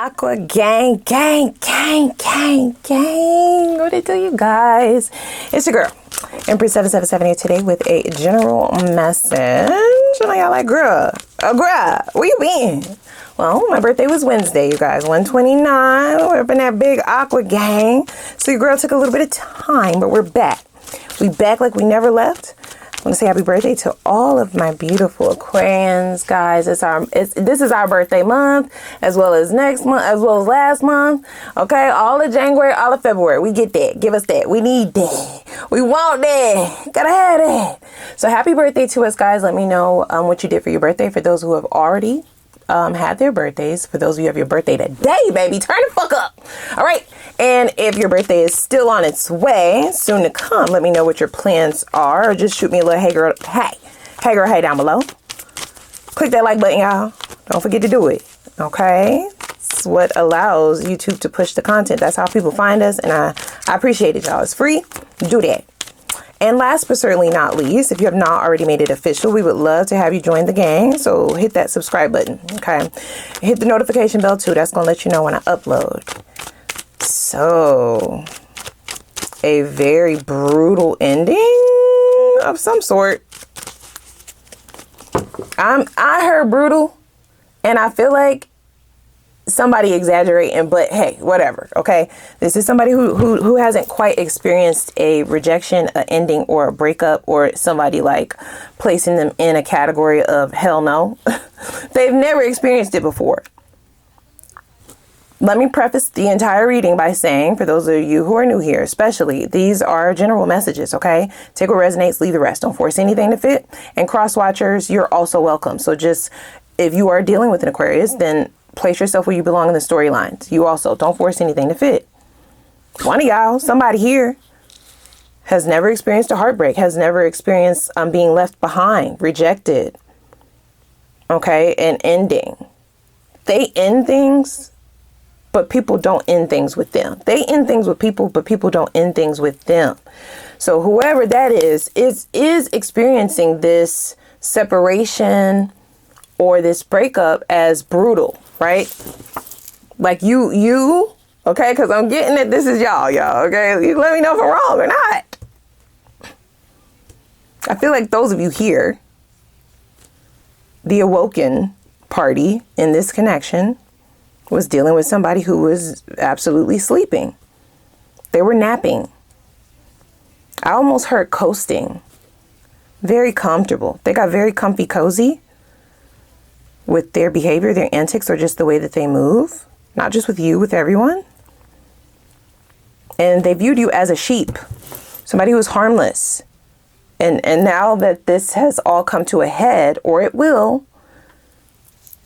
Aqua gang, gang, gang, gang, gang. What it do, you guys? It's your girl, Empress 7778 today with a general message. And y'all like, girl, where you been? Well, my birthday was Wednesday, you guys, 129. We're up in that big Aqua gang. So your girl took a little bit of time, but we're back. We back like we never left. I want to say happy birthday to all of my beautiful Aquarians, guys. This is our birthday month, as well as next month, as well as last month. Okay, all of January, all of February. We get that. Give us that. We need that. We want that. Gotta have that. So happy birthday to us, guys. Let me know what you did for your birthday. For those who have already had their birthdays. For those of you who have your birthday today, baby, turn the fuck up. All right. And if your birthday is still on its way, soon to come, let me know what your plans are. Or just shoot me a little hey girl down below. Click that like button, y'all. Don't forget to do it. Okay. It's what allows YouTube to push the content. That's how people find us. And I appreciate it, y'all. It's free. Do that. And last but certainly not least, if you have not already made it official, we would love to have you join the gang. So hit that subscribe button. Okay. Hit the notification bell too. That's going to let you know when I upload. So, a very brutal ending of some sort. I heard brutal, and I feel like somebody exaggerating, but hey, whatever. Okay, this is somebody who hasn't quite experienced a rejection, an ending, or a breakup, or somebody like placing them in a category of hell no. They've never experienced it before. Let me preface the entire reading by saying, for those of you who are new here, especially, these are general messages, okay? Take what resonates, leave the rest. Don't force anything to fit. And cross-watchers, you're also welcome. So just, if you are dealing with an Aquarius, then place yourself where you belong in the storylines. You also, don't force anything to fit. One of y'all, somebody here, has never experienced a heartbreak, has never experienced being left behind, rejected, okay? An ending. They end things, but people don't end things with them. They end things with people, but people don't end things with them. So whoever that is experiencing this separation or this breakup as brutal, right? Like you, okay? Because I'm getting that this is y'all, okay? You let me know if I'm wrong or not. I feel like those of you here, the awoken party in this connection, was dealing with somebody who was absolutely sleeping. They were napping. I almost heard coasting. Very comfortable. They got very comfy cozy with their behavior, their antics, or just the way that they move. Not just with you, with everyone. And they viewed you as a sheep. Somebody who was harmless. And now that this has all come to a head, or it will,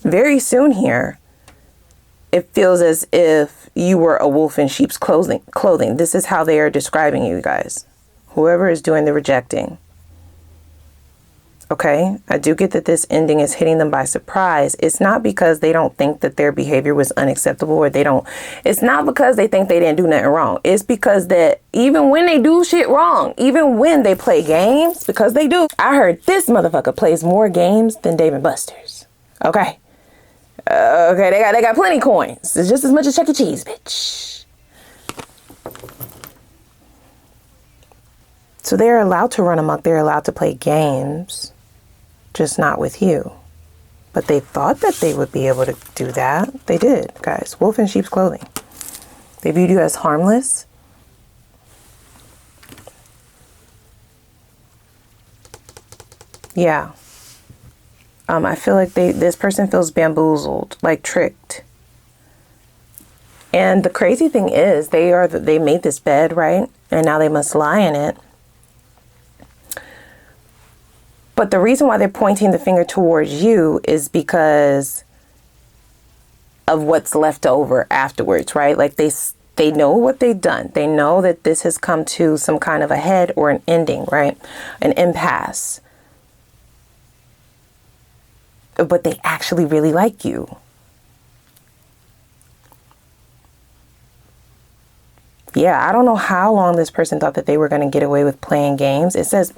very soon here, it feels as if you were a wolf in sheep's clothing. This is how they are describing you guys. Whoever is doing the rejecting. Okay, I do get that this ending is hitting them by surprise. It's not because they don't think that their behavior was unacceptable, or it's not because they think they didn't do nothing wrong. It's because that even when they do shit wrong, even when they play games, because they do. I heard this motherfucker plays more games than Dave and Buster's. Okay. Okay, they got plenty coins. It's just as much as Chuck E. Cheese, bitch. So they're allowed to run amok. They're allowed to play games, just not with you. But they thought that they would be able to do that. They did, guys. Wolf in sheep's clothing. They viewed you as harmless. Yeah. I feel like this person feels bamboozled, like tricked. And the crazy thing is, they made this bed, right? And now they must lie in it. But the reason why they're pointing the finger towards you is because of what's left over afterwards, right? Like they know what they've done. They know that this has come to some kind of a head or an ending, right? An impasse. But they actually really like you. Yeah, I don't know how long this person thought that they were going to get away with playing games. It says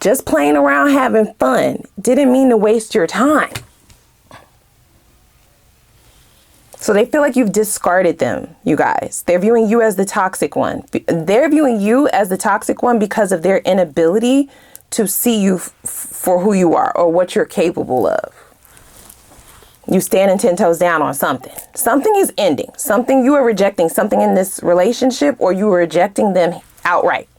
just playing around, having fun. Didn't mean to waste your time. So they feel like you've discarded them, you guys. They're viewing you as the toxic one. They're viewing you as the toxic one because of their inability to see you for who you are or what you're capable of. You standing 10 toes down on something. Something is ending. Something you are rejecting, something in this relationship, or you are rejecting them outright.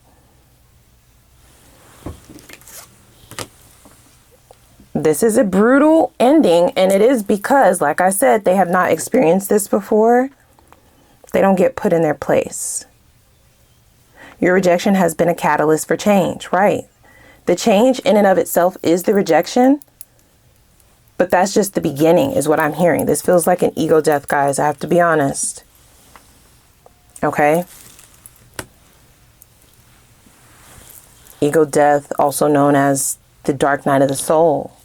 This is a brutal ending, and it is because, like I said, they have not experienced this before. They don't get put in their place. Your rejection has been a catalyst for change, right? The change in and of itself is the rejection, but that's just the beginning is what I'm hearing. This feels like an ego death, guys. I have to be honest. Okay? Ego death, also known as the dark night of the soul.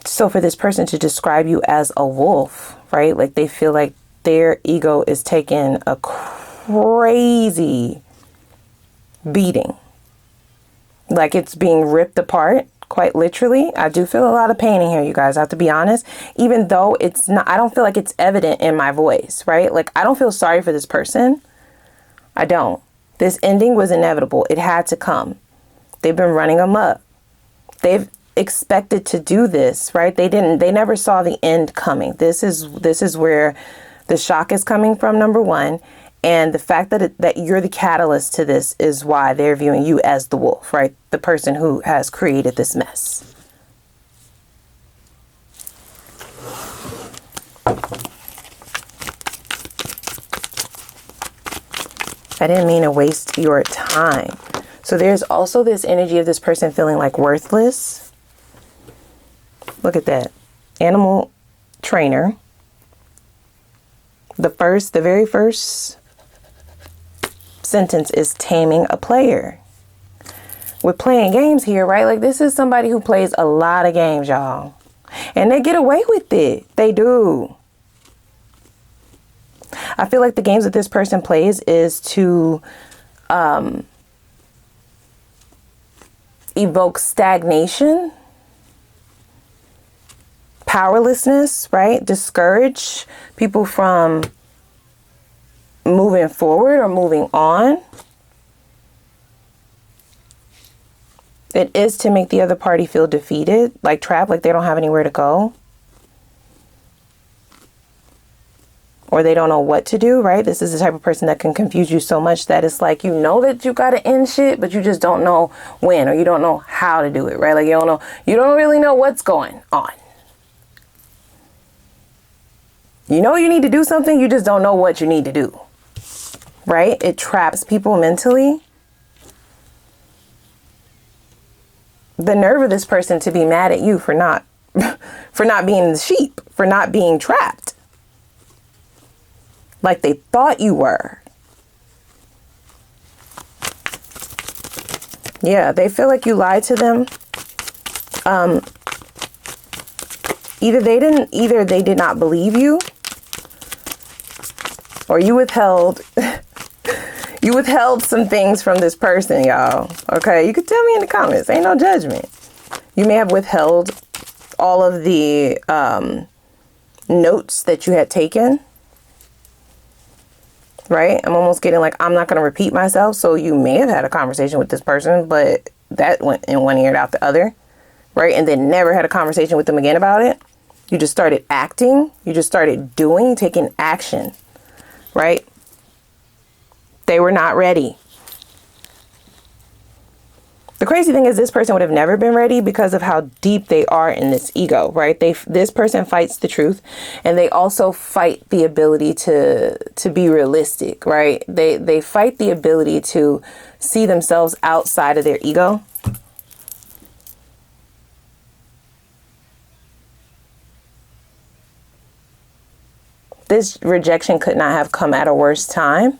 So for this person to describe you as a wolf, right? Like they feel like their ego is taking a crazy beating. Like it's being ripped apart, quite literally. I do feel a lot of pain in here, you guys. I have to be honest. Even though it's not, I don't feel like it's evident in my voice, right? Like I don't feel sorry for this person. I don't. This ending was inevitable. It had to come. They've been running amok. They've expected to do this, right? They never saw the end coming. This is where the shock is coming from, number one. And the fact that you're the catalyst to this is why they're viewing you as the wolf, right? The person who has created this mess. I didn't mean to waste your time. So there's also this energy of this person feeling like worthless. Look at that. Animal trainer. The very first sentence is taming a player. We're playing games here, right? Like this is somebody who plays a lot of games, y'all. And they get away with it. They do. I feel like the games that this person plays is to evoke stagnation, powerlessness, right? Discourage people from moving forward or moving on. It is to make the other party feel defeated, like trapped, like they don't have anywhere to go. Or they don't know what to do, right? This is the type of person that can confuse you so much that it's like, you know that you got to end shit, but you just don't know when, or you don't know how to do it, right? Like you don't really know what's going on. You know you need to do something, you just don't know what you need to do, right? It traps people mentally. The nerve of this person to be mad at you for not being the sheep, for not being trapped. Like they thought you were. Yeah, they feel like you lied to them. Either they did not believe you, or you withheld some things from this person, y'all. Okay, you could tell me in the comments. Ain't no judgment. You may have withheld all of the notes that you had taken. Right? I'm almost getting like, I'm not going to repeat myself. So you may have had a conversation with this person, but that went in one ear and out the other. Right? And then never had a conversation with them again about it. You just started acting. You just started doing, taking action. Right? They were not ready. The crazy thing is this person would have never been ready because of how deep they are in this ego, right? This person fights the truth, and they also fight the ability to be realistic, right? They fight the ability to see themselves outside of their ego. This rejection could not have come at a worse time.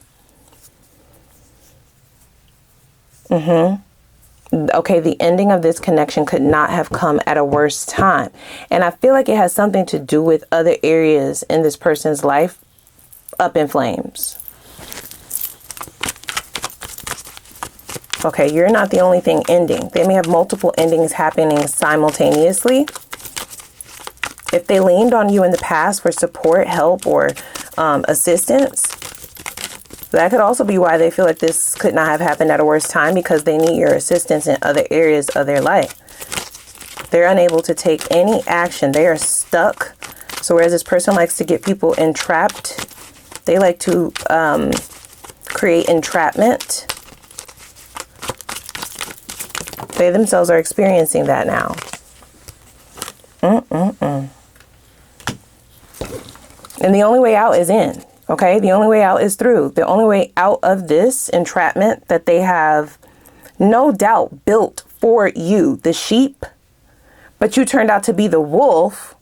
Okay, the ending of this connection could not have come at a worse time. And I feel like it has something to do with other areas in this person's life up in flames. Okay, you're not the only thing ending. They may have multiple endings happening simultaneously. If they leaned on you in the past for support, help, or assistance, that could also be why they feel like this could not have happened at a worse time, because they need your assistance in other areas of their life. They're unable to take any action. They are stuck. So whereas this person likes to get people entrapped, they like to create entrapment. They themselves are experiencing that now. And the only way out is in. Okay, the only way out is through. The only way out of this entrapment that they have no doubt built for you, the sheep, but you turned out to be the wolf,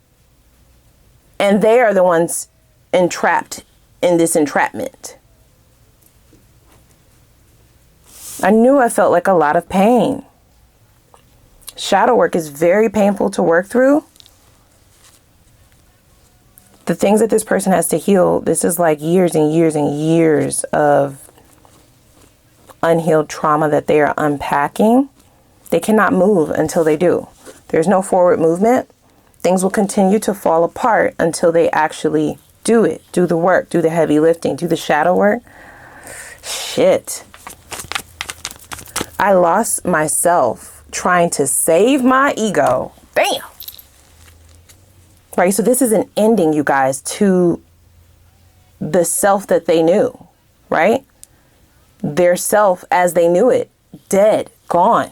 and they are the ones entrapped in this entrapment. I knew I felt like a lot of pain. Shadow work is very painful to work through. The things that this person has to heal, this is like years and years and years of unhealed trauma that they are unpacking. They cannot move until they do. There's no forward movement. Things will continue to fall apart until they actually do it. Do the work, do the heavy lifting, do the shadow work. Shit. I lost myself trying to save my ego. Damn. Right, so this is an ending, you guys, to the self that they knew, right? Their self as they knew it, dead, gone.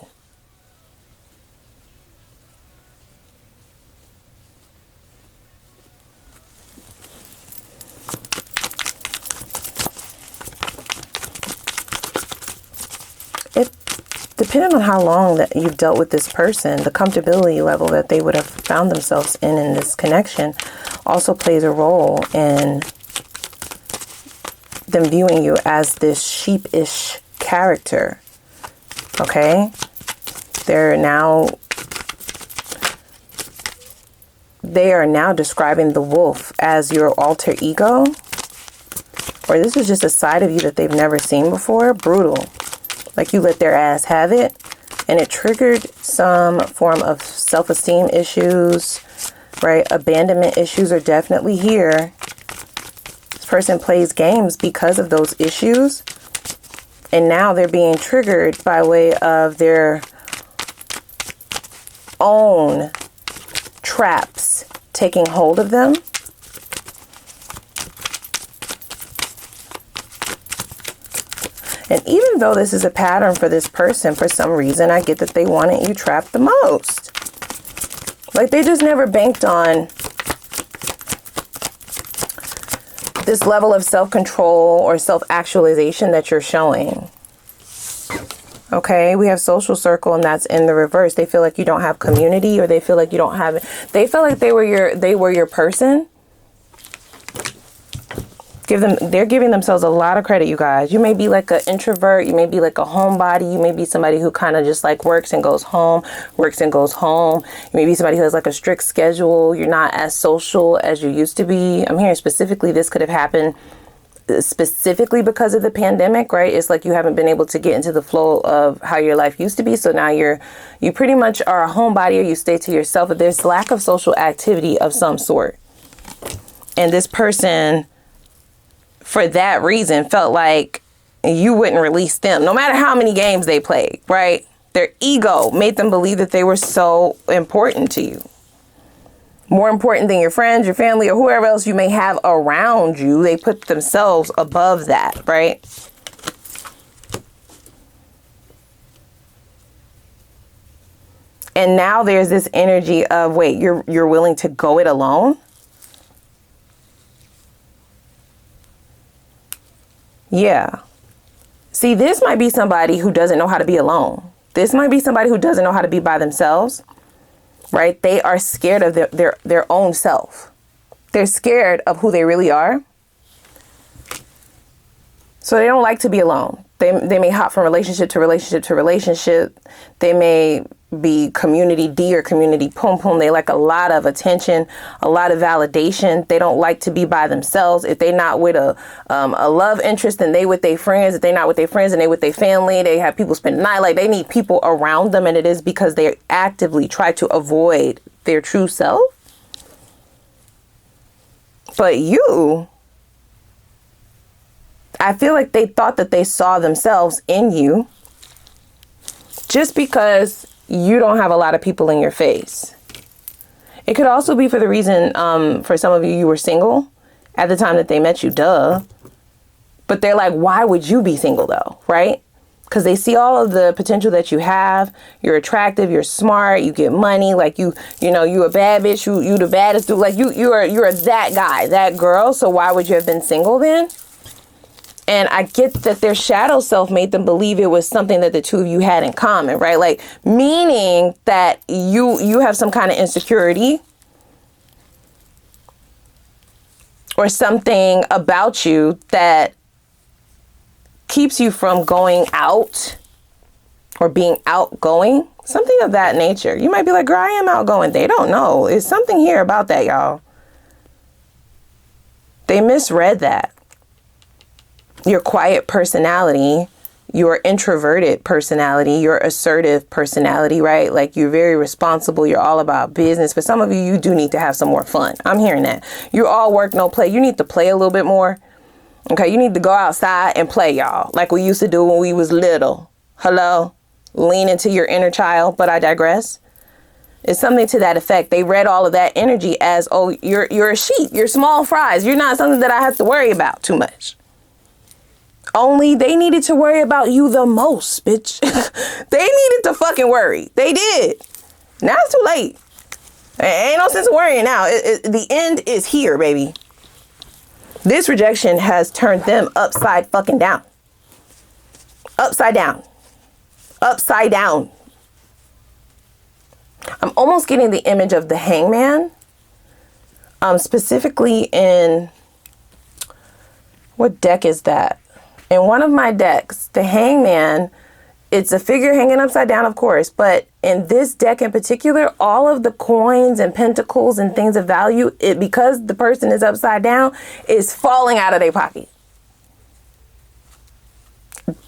Depending on how long that you've dealt with this person, the comfortability level that they would have found themselves in this connection also plays a role in them viewing you as this sheepish character. Okay? They are now describing the wolf as your alter ego. Or this is just a side of you that they've never seen before. Brutal. Like you let their ass have it, and it triggered some form of self-esteem issues, right? Abandonment issues are definitely here. This person plays games because of those issues, and now they're being triggered by way of their own traps taking hold of them. And even though this is a pattern for this person, for some reason, I get that they wanted you trapped the most. Like they just never banked on this level of self-control or self-actualization that you're showing. Okay, we have social circle, and that's in the reverse. They feel like you don't have community, or they feel like you don't have it. They feel like they were your person. They're giving themselves a lot of credit, you guys. You may be like an introvert, you may be like a homebody, you may be somebody who kind of just like works and goes home. You may be somebody who has like a strict schedule. You're not as social as you used to be. I'm hearing specifically this could have happened specifically because of the pandemic, right? It's like you haven't been able to get into the flow of how your life used to be. So now you pretty much are a homebody, or you stay to yourself, but there's lack of social activity of some sort. And this person, for that reason, felt like you wouldn't release them, no matter how many games they played, right? Their ego made them believe that they were so important to you. More important than your friends, your family, or whoever else you may have around you. They put themselves above that, right? And now there's this energy of, wait, you're willing to go it alone? Yeah. See, this might be somebody who doesn't know how to be alone. This might be somebody who doesn't know how to be by themselves, right? They are scared of their own self. They're scared of who they really are. So they don't like to be alone. They may hop from relationship to relationship to relationship. They may be community D or community pum pum. They like a lot of attention, a lot of validation. They don't like to be by themselves. If they're not with a love interest, then they with their friends. If they're not with their friends, then they with their family. They have people spend the night. Like they need people around them, and it is because they actively try to avoid their true self. But you, I feel like they thought that they saw themselves in you just because you don't have a lot of people in your face. It could also be for the reason, for some of you, you were single at the time that they met you, duh. But they're like, why would you be single though, right? Because they see all of the potential that you have. You're attractive, you're smart, you get money, like you know, you a bad bitch, you the baddest dude, like you're that guy, that girl. So why would you have been single then? And I get that their shadow self made them believe it was something that the two of you had in common, right? Like, meaning that you have some kind of insecurity or something about you that keeps you from going out or being outgoing, something of that nature. You might be like, girl, I am outgoing. They don't know. It's something here about that, y'all. They misread that. Your quiet personality, your introverted personality, your assertive personality, right? Like, you're very responsible. You're all about business. For some of you, you do need to have some more fun. I'm hearing that. You all work, no play. You need to play a little bit more. Okay, you need to go outside and play, y'all, like we used to do when we was little. Hello? Lean into your inner child, but I digress. It's something to that effect. They read all of that energy as, oh, you're a sheep. You're small fries. You're not something that I have to worry about too much. Only they needed to worry about you the most, bitch. They needed to fucking worry. They did. Now it's too late. Ain't no sense of worrying now. The end is here, baby. This rejection has turned them upside fucking down. Upside down. Upside down. I'm almost getting the image of the hangman. Specifically in, what deck is that? In one of my decks, the hangman, it's a figure hanging upside down, of course, but in this deck in particular, all of the coins and pentacles and things of value, because the person is upside down, is falling out of their pocket.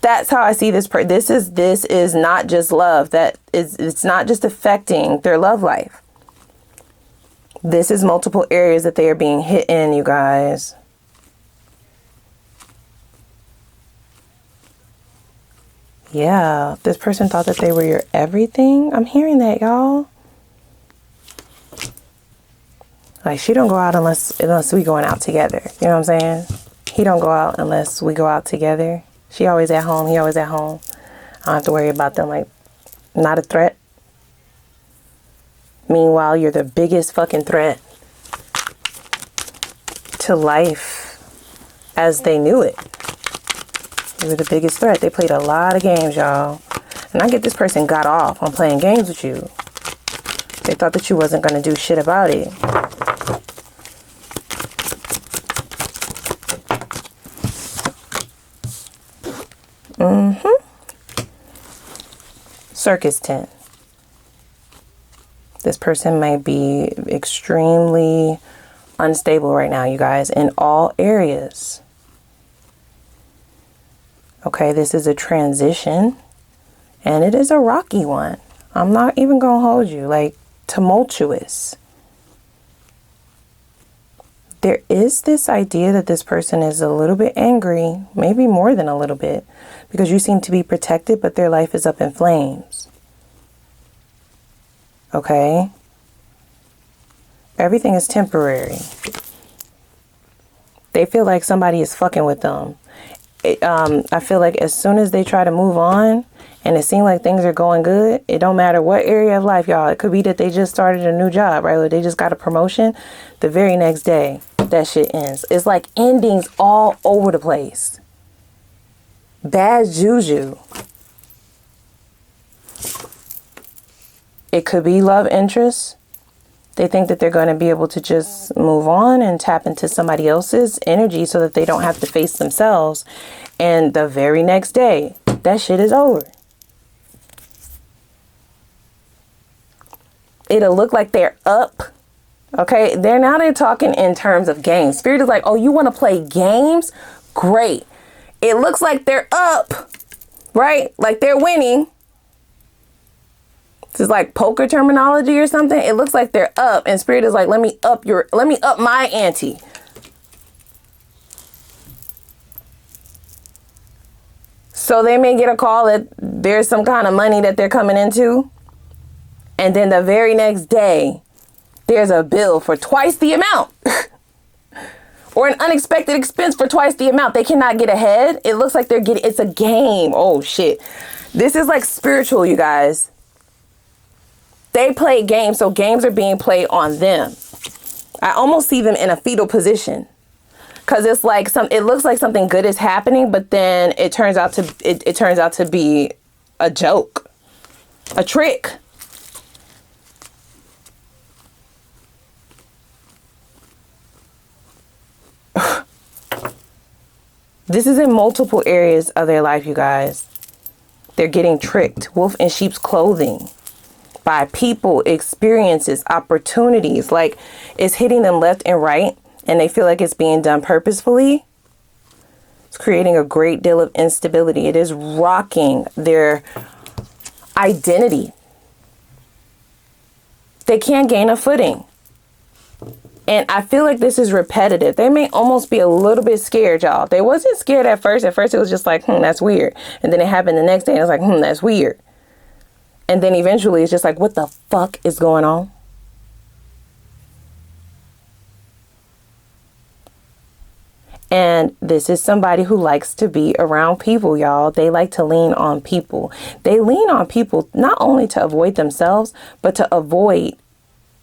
That's how I see this. This is not just love. It's not just affecting their love life. This is multiple areas that they are being hit in, you guys. Yeah, this person thought that they were your everything. I'm hearing that, y'all. Like, she don't go out unless we going out together. You know what I'm saying? He don't go out unless we go out together. She always at home. He always at home. I don't have to worry about them. Like, not a threat. Meanwhile, you're the biggest fucking threat to life as they knew it. You were the biggest threat. They played a lot of games, y'all. And I get this person got off on playing games with you. They thought that you wasn't going to do shit about it. Circus tent. This person might be extremely unstable right now, you guys, in all areas. Okay, this is a transition, and it is a rocky one. I'm not even gonna hold you, like, tumultuous. There is this idea that this person is a little bit angry, maybe more than a little bit, because you seem to be protected, but their life is up in flames. Okay? Everything is temporary. They feel like somebody is fucking with them. I feel like as soon as they try to move on and it seems like things are going good, it don't matter what area of life, y'all. It could be that they just started a new job, right? Or they just got a promotion. The very next day, that shit ends. It's like endings all over the place. Bad juju. It could be love interest. They think that they're going to be able to just move on and tap into somebody else's energy so that they don't have to face themselves. And the very next day, that shit is over. It'll look like they're up. Okay, they're talking in terms of games. Spirit is like, oh, you want to play games? Great. It looks like they're up, right? Like they're winning. This is like poker terminology or something. It looks like they're up, and Spirit is like, let me up my ante. So they may get a call that there's some kind of money that they're coming into. And then the very next day, there's a bill for twice the amount. Or an unexpected expense for twice the amount. They cannot get ahead. It looks like it's a game. Oh, shit. This is like spiritual, you guys. They play games, so games are being played on them. I almost see them in a fetal position. Because it's like it looks like something good is happening, but then it turns out to be a joke. A trick. This is in multiple areas of their life, you guys. They're getting tricked. Wolf in sheep's clothing. By people, experiences, opportunities. Like, it's hitting them left and right. And they feel like it's being done purposefully. It's creating a great deal of instability. It is rocking their identity. They can't gain a footing. And I feel like this is repetitive. They may almost be a little bit scared, y'all. They wasn't scared at first. At first, it was just like, that's weird. And then it happened the next day, and it's like, that's weird. And then eventually, it's just like, what the fuck is going on? And this is somebody who likes to be around people, y'all. They like to lean on people. They lean on people not only to avoid themselves, but to avoid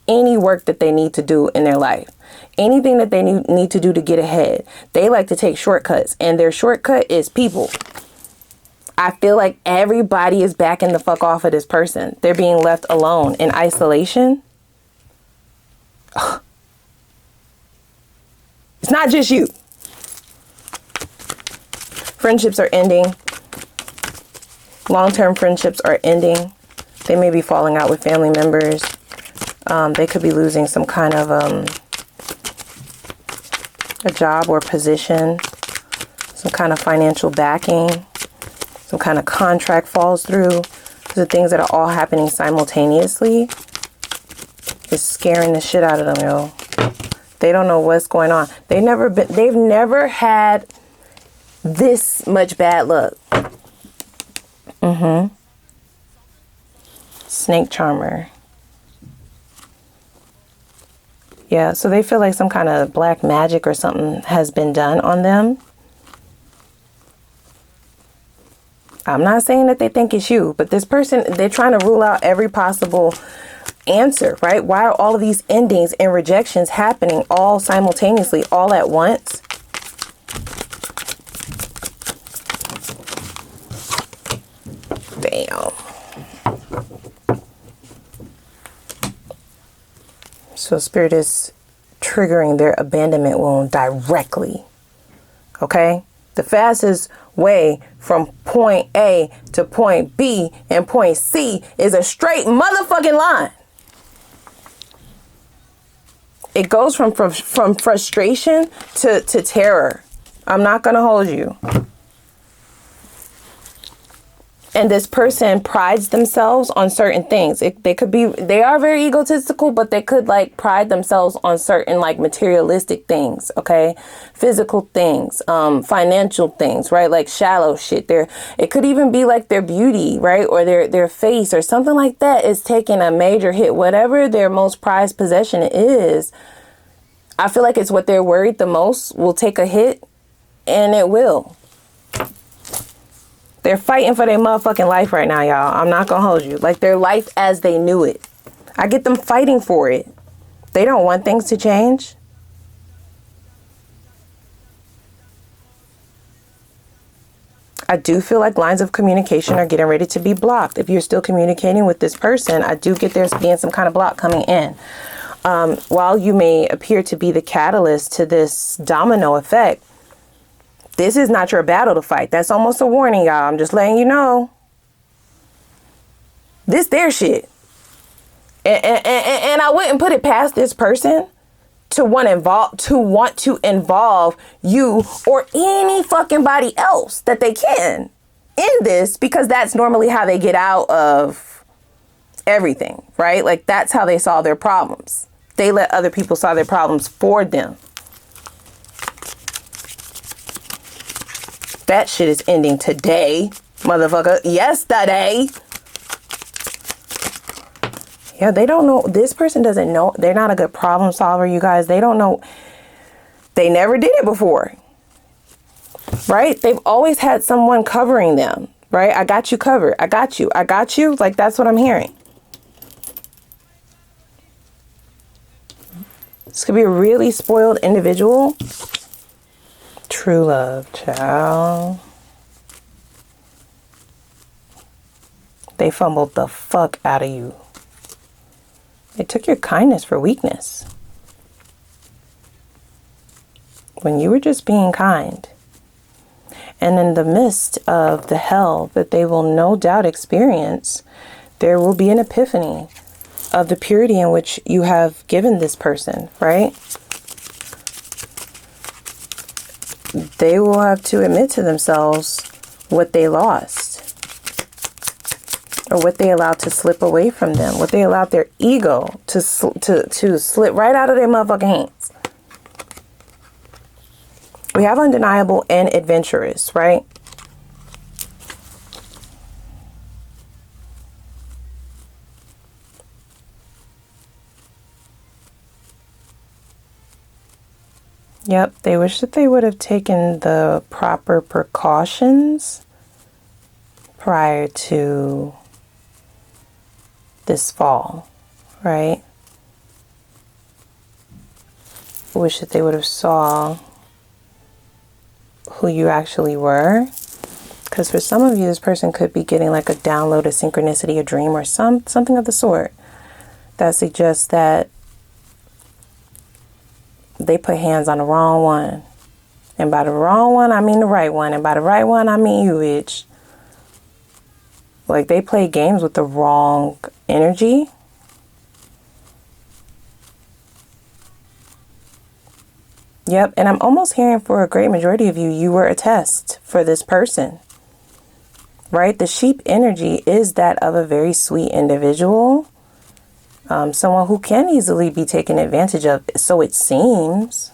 any work that they need to do in their life. Anything that they need to do to get ahead. They like to take shortcuts, and their shortcut is people. I feel like everybody is backing the fuck off of this person. They're being left alone in isolation. Ugh. It's not just you. Friendships are ending. Long-term friendships are ending. They may be falling out with family members. They could be losing some kind of a job or position, some kind of financial backing, some kind of contract falls through. These are things that are all happening simultaneously. It's scaring the shit out of them, yo. They don't know what's going on. They've never had this much bad luck. Snake charmer. Yeah, so they feel like some kind of black magic or something has been done on them. I'm not saying that they think it's you, but this person, they're trying to rule out every possible answer, right? Why are all of these endings and rejections happening all simultaneously, all at once? Damn. So Spirit is triggering their abandonment wound directly. Okay? The fastest way from point A to point B and point C is a straight motherfucking line. It goes from frustration to terror. I'm not going to hold you. And this person prides themselves on certain things. They are very egotistical, but they could like pride themselves on certain like materialistic things, okay? Physical things, financial things, right? Like shallow shit. It could even be like their beauty, right? Or their face or something like that is taking a major hit. Whatever their most prized possession is, I feel like it's what they're worried the most will take a hit, and it will. They're fighting for their motherfucking life right now, y'all. I'm not gonna hold you. Like their life as they knew it. I get them fighting for it. They don't want things to change. I do feel like lines of communication are getting ready to be blocked. If you're still communicating with this person, I do get there's being some kind of block coming in. While you may appear to be the catalyst to this domino effect, this is not your battle to fight. That's almost a warning, y'all. I'm just letting you know. This their shit. And I wouldn't put it past this person to want to involve you or any fucking body else that they can in this, because that's normally how they get out of everything, right? Like that's how they solve their problems. They let other people solve their problems for them. that shit is ending today, motherfucker. Yesterday. Yeah, they don't know. This person doesn't know. They're not a good problem solver, you guys. They don't know. They never did it before. Right? They've always had someone covering them. Right? I got you covered. I got you. I got you. Like, that's what I'm hearing. This could be a really spoiled individual. True love, child. They fumbled the fuck out of you. They took your kindness for weakness. When you were just being kind. And in the midst of the hell that they will no doubt experience, there will be an epiphany of the purity in which you have given this person, right? They will have to admit to themselves what they lost, or what they allowed to slip away from them, what they allowed their ego to slip right out of their motherfucking hands. We have undeniable and adventurous, right? Yep, they wish that they would have taken the proper precautions prior to this fall, right? Wish that they would have saw who you actually were. Because for some of you, this person could be getting like a download, a synchronicity, a dream, or something of the sort that suggests that they put hands on the wrong one. And by the wrong one, I mean the right one. And by the right one, I mean you, bitch. Like, they play games with the wrong energy. Yep, and I'm almost hearing for a great majority of you, you were a test for this person. Right? The sheep energy is that of a very sweet individual. Someone who can easily be taken advantage of, so it seems.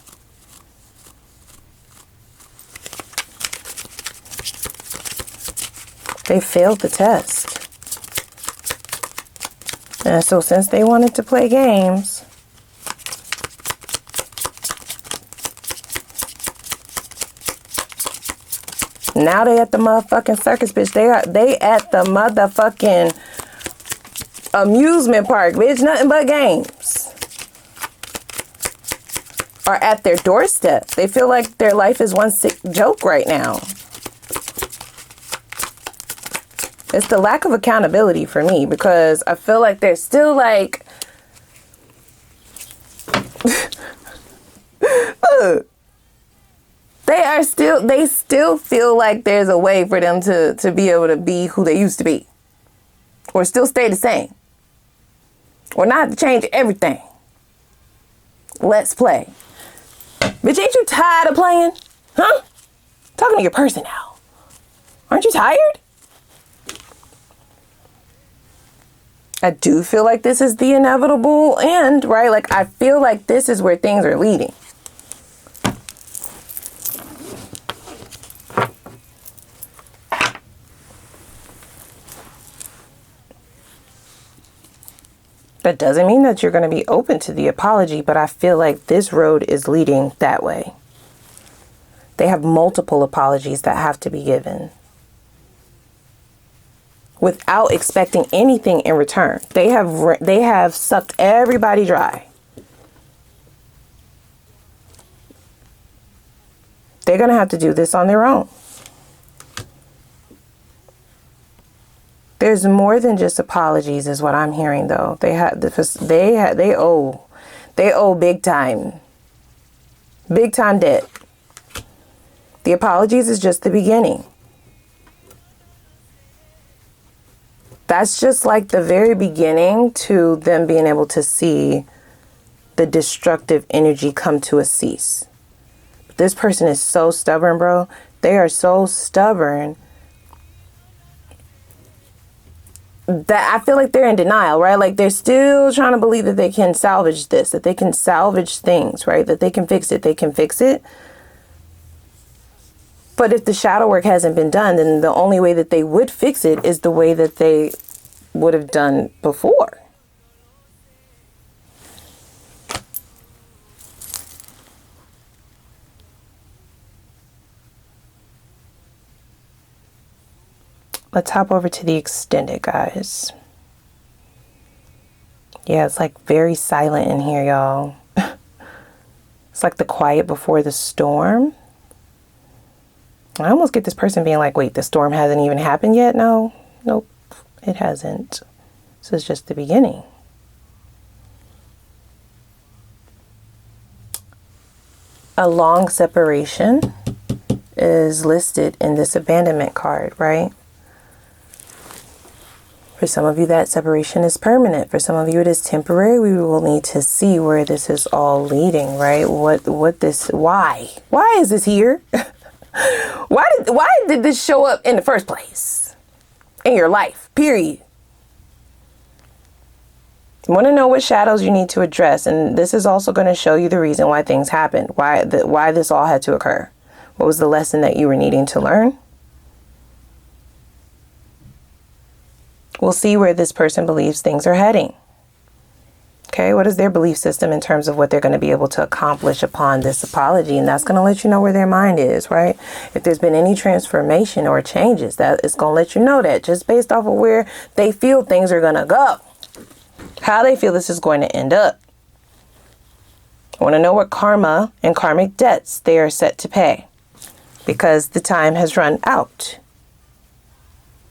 They failed the test. And so since they wanted to play games, now they at the motherfucking circus, bitch. They at the motherfucking amusement park, bitch. Nothing but games. Or at their doorstep. They feel like their life is one sick joke right now. It's the lack of accountability for me, because I feel like they're still like, look, they still feel like there's a way for them to be able to be who they used to be, or still stay the same, or not to change everything. Let's play. Bitch, ain't you tired of playing? Huh? Talking to your person now. Aren't you tired? I do feel like this is the inevitable end, right? Like, I feel like this is where things are leading. That doesn't mean that you're going to be open to the apology, but I feel like this road is leading that way. They have multiple apologies that have to be given, without expecting anything in return. They have sucked everybody dry. They're going to have to do this on their own. There's more than just apologies, is what I'm hearing, though. They owe big time debt. The apologies is just the beginning. That's just like the very beginning to them being able to see the destructive energy come to a cease. But this person is so stubborn, bro. They are so stubborn that I feel like they're in denial, right? Like, they're still trying to believe that they can salvage this, that they can salvage things, right? That they can fix it. They can fix it. But if the shadow work hasn't been done, then the only way that they would fix it is the way that they would have done before. Let's hop over to the extended, guys. Yeah, it's like very silent in here, y'all. It's like the quiet before the storm. I almost get this person being like, wait, the storm hasn't even happened yet? No, nope, it hasn't. This is just the beginning. A long separation is listed in this abandonment card, right? For some of you, that separation is permanent. For some of you, it is temporary. We will need to see where this is all leading, right? Why is this here? Why did this show up in the first place in your life, period? You want to know what shadows you need to address. And this is also going to show you the reason why things happened, why this all had to occur. What was the lesson that you were needing to learn? We'll see where this person believes things are heading. Okay, what is their belief system in terms of what they're going to be able to accomplish upon this apology? And that's going to let you know where their mind is, right? If there's been any transformation or changes, that is going to let you know that just based off of where they feel things are going to go, how they feel this is going to end up. I want to know what karma and karmic debts they are set to pay, because the time has run out.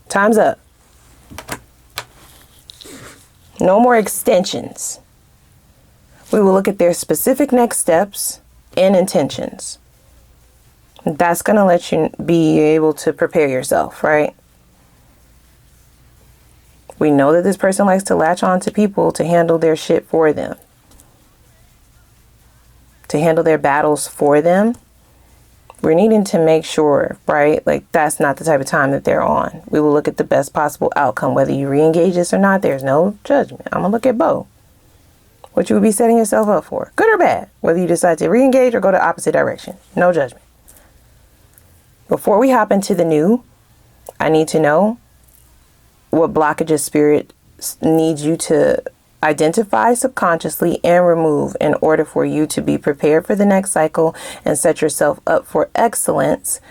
Time's up. No more extensions. We will look at their specific next steps and intentions. That's going to let you be able to prepare yourself, right? We know that this person likes to latch on to people to handle their shit for them, to handle their battles for them. We're needing to make sure, right? Like, that's not the type of time that they're on. We will look at the best possible outcome. Whether you re-engage this or not, there's no judgment. I'm going to look at both. What you would be setting yourself up for, good or bad. Whether you decide to re-engage or go the opposite direction. No judgment. Before we hop into the new, I need to know what blockages spirit needs you to identify subconsciously and remove in order for you to be prepared for the next cycle and set yourself up for excellence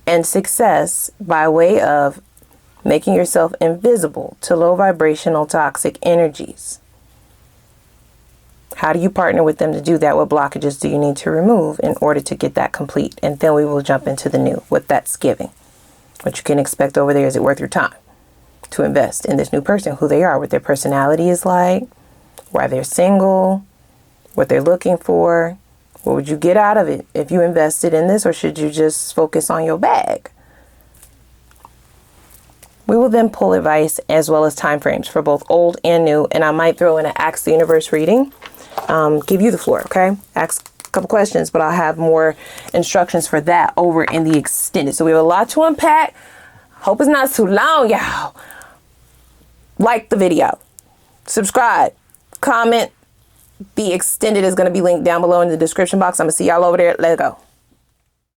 and success by way of making yourself invisible to low vibrational toxic energies. How do you partner with them to do that? What blockages do you need to remove in order to get that complete? And then we will jump into the new, what that's giving. What you can expect over there. Is it worth your time to invest in this new person, who they are, what their personality is like, why they're single, what they're looking for? What would you get out of it if you invested in this, or should you just focus on your bag? We will then pull advice as well as time frames for both old and new, and I might throw in an Ask the Universe reading. Give you the floor, okay? Ask a couple questions, but I'll have more instructions for that over in the extended. So we have a lot to unpack. Hope it's not too long, y'all. Like the video, subscribe, comment. The extended is going to be linked down below in the description box. I'm going to see y'all over there. Let's go.